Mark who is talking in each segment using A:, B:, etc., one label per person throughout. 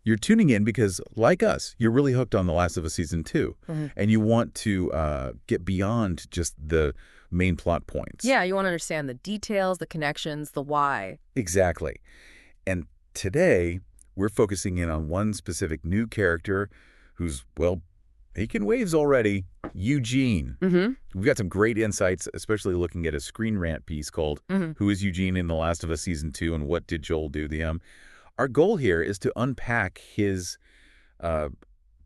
A: You're tuning in because, like us, you're really hooked on The Last of Us Season 2, and you want to get beyond just the main plot points.
B: Yeah, you want to understand the details, the connections, the why.
A: Exactly. And today, we're focusing in on one specific new character who's, well, making waves already, Eugene.
B: Mm-hmm.
A: We've got some great insights, especially looking at a Screen Rant piece called Who is Eugene in The Last of Us Season 2 and What Did Joel Do to Him? Our goal here is to unpack his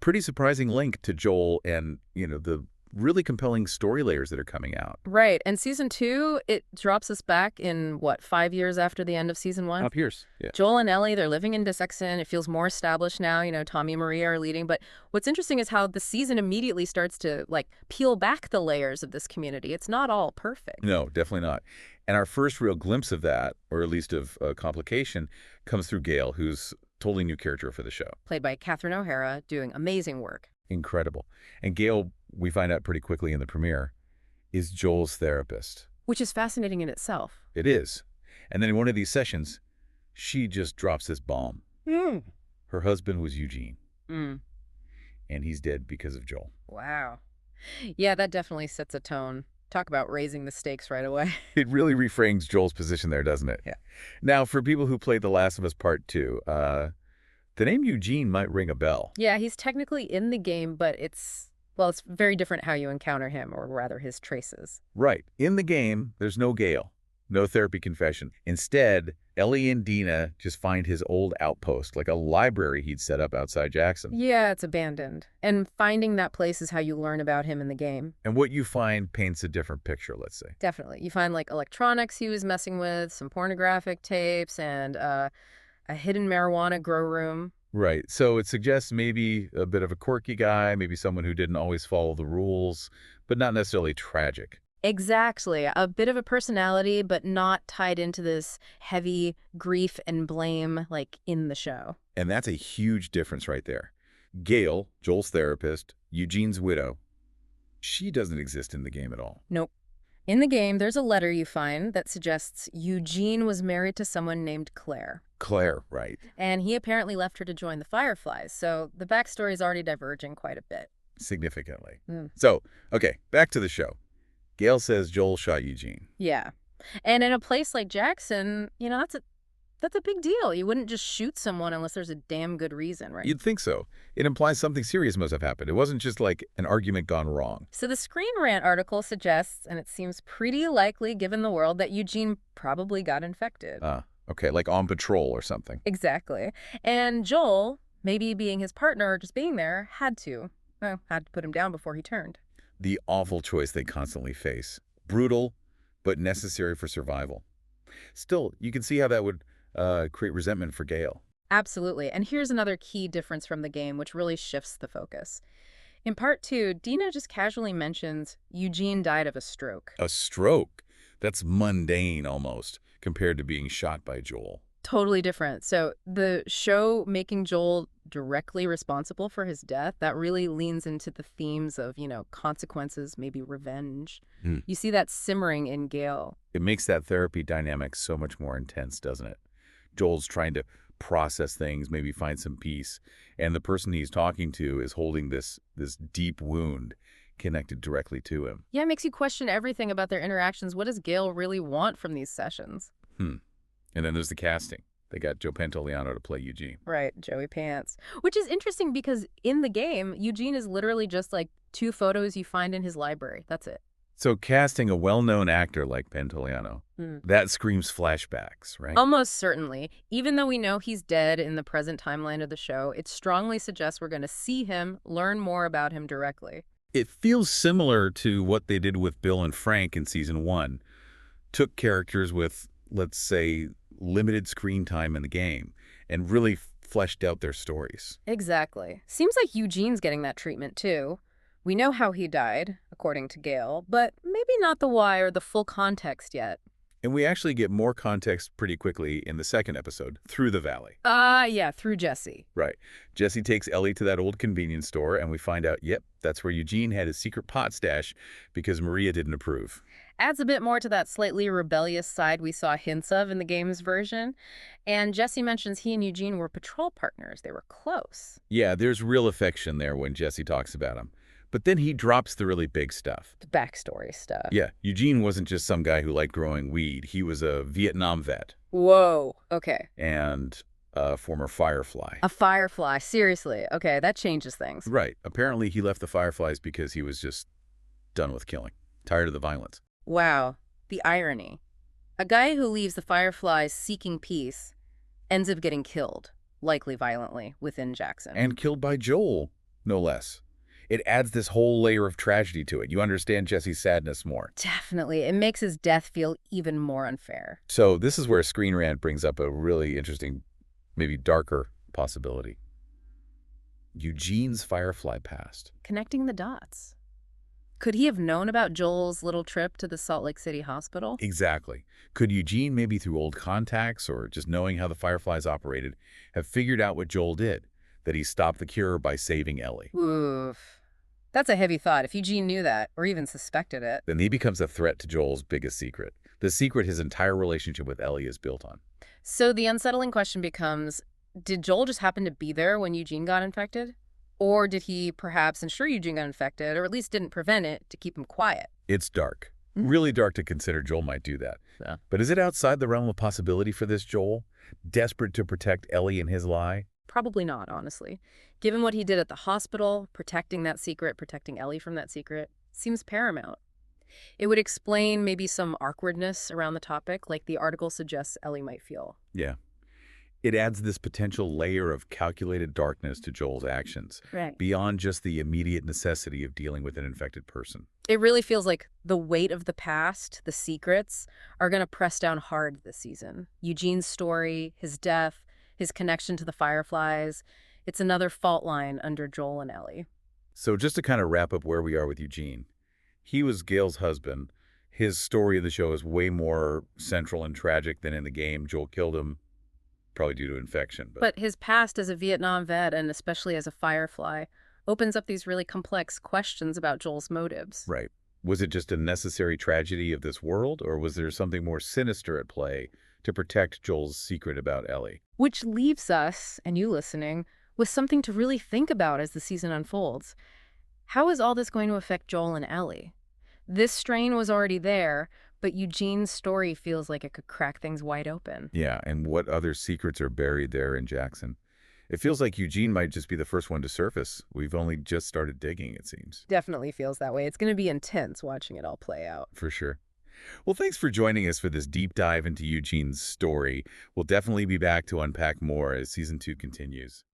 A: pretty surprising link to Joel and, the really compelling story layers that are coming out.
B: Right. And season 2, it drops us back in, 5 years after the end of season 1?
A: Up here's, yeah.
B: Joel and Ellie, they're living in Dissexon. It feels more established now. Tommy and Maria are leading. But what's interesting is how the season immediately starts to, peel back the layers of this community. It's not all perfect.
A: No, definitely not. And our first real glimpse of that, or at least of complication, comes through Gail, who's a totally new character for the show.
B: Played by Catherine O'Hara, doing amazing work.
A: Incredible. And Gail, we find out pretty quickly in the premiere, is Joel's therapist.
B: Which is fascinating in itself.
A: It is. And then in one of these sessions, she just drops this bomb. Her husband was Eugene. And he's dead because of Joel.
B: Wow. Yeah, that definitely sets a tone. Talk about raising the stakes right away.
A: It really reframes Joel's position there, doesn't it?
B: Yeah.
A: Now, for people who played The Last of Us Part 2, the name Eugene might ring a bell.
B: Yeah, he's technically in the game, but it's very different how you encounter him, or rather his traces.
A: Right. In the game, there's no Gale, no therapy confession. Instead, Ellie and Dina just find his old outpost, like a library he'd set up outside Jackson.
B: Yeah, it's abandoned. And finding that place is how you learn about him in the game.
A: And what you find paints a different picture, let's say.
B: Definitely. You find, electronics he was messing with, some pornographic tapes, and a hidden marijuana grow room.
A: Right. So it suggests maybe a bit of a quirky guy, maybe someone who didn't always follow the rules, but not necessarily tragic.
B: Exactly. A bit of a personality, but not tied into this heavy grief and blame like in the show.
A: And that's a huge difference right there. Gail, Joel's therapist, Eugene's widow, she doesn't exist in the game at all.
B: Nope. In the game, there's a letter you find that suggests Eugene was married to someone named Claire.
A: Claire, right.
B: And he apparently left her to join the Fireflies, so the backstory is already diverging quite a bit.
A: Significantly. So, okay, back to the show. Gail says Joel shot Eugene.
B: Yeah. And in a place like Jackson, that's a big deal. You wouldn't just shoot someone unless there's a damn good reason, right?
A: You'd think so. It implies something serious must have happened. It wasn't just like an argument gone wrong.
B: So the Screen Rant article suggests, and it seems pretty likely given the world, that Eugene probably got infected.
A: Okay, like on patrol or something.
B: Exactly. And Joel, maybe being his partner or just being there, had to put him down before he turned.
A: The awful choice they constantly face. Brutal, but necessary for survival. Still, you can see how that would create resentment for Gail.
B: Absolutely. And here's another key difference from the game, which really shifts the focus. In Part 2, Dina just casually mentions Eugene died of a stroke.
A: A stroke? That's mundane almost, compared to being shot by Joel.
B: Totally different. So the show making Joel directly responsible for his death, that really leans into the themes of, consequences, maybe revenge. You see that simmering in Gail.
A: It makes that therapy dynamic so much more intense, doesn't it? Joel's trying to process things, maybe find some peace, and the person he's talking to is holding this deep wound connected directly to him.
B: Yeah, it makes you question everything about their interactions. What does Gail really want from these sessions?
A: And then there's the casting. They got Joe Pantoliano to play Eugene.
B: Right, Joey Pants. Which is interesting because in the game, Eugene is literally just like 2 photos you find in his library. That's it.
A: So casting a well-known actor like Pantoliano, that screams flashbacks, right?
B: Almost certainly. Even though we know he's dead in the present timeline of the show, it strongly suggests we're going to see him, learn more about him directly.
A: It feels similar to what they did with Bill and Frank in Season 1. Took characters with, let's say, limited screen time in the game and really fleshed out their stories.
B: Exactly. Seems like Eugene's getting that treatment too. We know how he died, according to Gail, but maybe not the why or the full context yet.
A: And we actually get more context pretty quickly in the second episode, Through the Valley.
B: Yeah, through Jesse.
A: Right. Jesse takes Ellie to that old convenience store, and we find out, yep, that's where Eugene had his secret pot stash because Maria didn't approve.
B: Adds a bit more to that slightly rebellious side we saw hints of in the game's version. And Jesse mentions he and Eugene were patrol partners. They were close.
A: Yeah, there's real affection there when Jesse talks about him. But then he drops the really big stuff.
B: The backstory stuff.
A: Yeah, Eugene wasn't just some guy who liked growing weed. He was a Vietnam vet.
B: Whoa. Okay.
A: And a former Firefly.
B: A Firefly. Seriously. Okay, that changes things.
A: Right. Apparently he left the Fireflies because he was just done with killing. Tired of the violence.
B: Wow. The irony. A guy who leaves the Fireflies seeking peace ends up getting killed, likely violently, within Jackson.
A: And killed by Joel, no less. It adds this whole layer of tragedy to it. You understand Jesse's sadness more.
B: Definitely. It makes his death feel even more unfair.
A: So this is where Screen Rant brings up a really interesting, maybe darker possibility. Eugene's Firefly past.
B: Connecting the dots. Could he have known about Joel's little trip to the Salt Lake City hospital?
A: Exactly. Could Eugene, maybe through old contacts or just knowing how the Fireflies operated, have figured out what Joel did? That he stopped the cure by saving Ellie?
B: Oof. That's a heavy thought. If Eugene knew that, or even suspected it.
A: Then he becomes a threat to Joel's biggest secret. The secret his entire relationship with Ellie is built on.
B: So the unsettling question becomes, did Joel just happen to be there when Eugene got infected? Or did he perhaps ensure Eugene got infected, or at least didn't prevent it to keep him quiet?
A: It's dark. Really dark to consider Joel might do that.
B: Yeah.
A: But is it outside the realm of possibility for this Joel? Desperate to protect Ellie and his lie?
B: Probably not, honestly. Given what he did at the hospital, protecting that secret, protecting Ellie from that secret, seems paramount. It would explain maybe some awkwardness around the topic, like the article suggests Ellie might feel.
A: Yeah. It adds this potential layer of calculated darkness to Joel's actions,
B: Right.
A: beyond just the immediate necessity of dealing with an infected person.
B: It really feels like the weight of the past, the secrets, are going to press down hard this season. Eugene's story, his death, his connection to the Fireflies. It's another fault line under Joel and Ellie.
A: So just to kind of wrap up where we are with Eugene, he was Gail's husband. His story of the show is way more central and tragic than in the game. Joel killed him, probably due to infection.
B: But his past as a Vietnam vet, and especially as a Firefly, opens up these really complex questions about Joel's motives.
A: Right. Was it just a necessary tragedy of this world, or was there something more sinister at play to protect Joel's secret about Ellie?
B: Which leaves us, and you listening, with something to really think about as the season unfolds. How is all this going to affect Joel and Ellie? This strain was already there, but Eugene's story feels like it could crack things wide open.
A: Yeah, and what other secrets are buried there in Jackson? It feels like Eugene might just be the first one to surface. We've only just started digging, it seems.
B: Definitely feels that way. It's going to be intense watching it all play out.
A: For sure. Well, thanks for joining us for this deep dive into Eugene's story. We'll definitely be back to unpack more as Season 2 continues.